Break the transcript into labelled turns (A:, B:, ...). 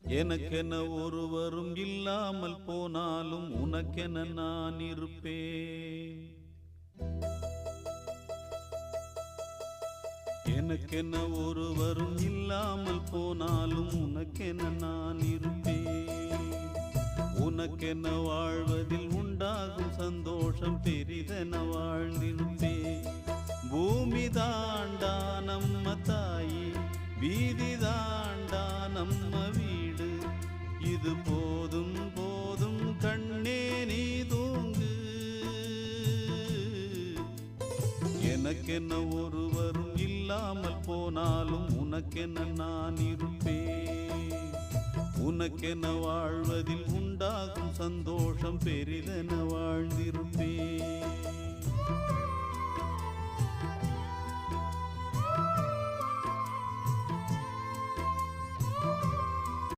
A: எனக்கென ஒருவரும் இல்லாமல் போனாலும் உனக்கென நான் இருப்பேன். எனக்கென ஒருவரும் இல்லாமல் போனாலும் உனக்கென நான் இருப்பேன். உனக்கென வாழ்வதில் உண்டாகும் சந்தோஷம் பெரிதென வாழ்ந்திருப்பேன். பூமி தாண்டா நம்ம தாயி, வீதி தாண்டா நம்ம வீடு. இது போதும் போதும் கண்ணே நீ தூங்கு. எனக்கென்ன ஒருவரும் இல்லாமல் போனாலும் உனக்கென்ன நான் இருப்பேன். உனக்கென்ன வாழ்வதில் உண்டாகும் சந்தோஷம் பெரிதென வாழ்ந்திருப்பேன்.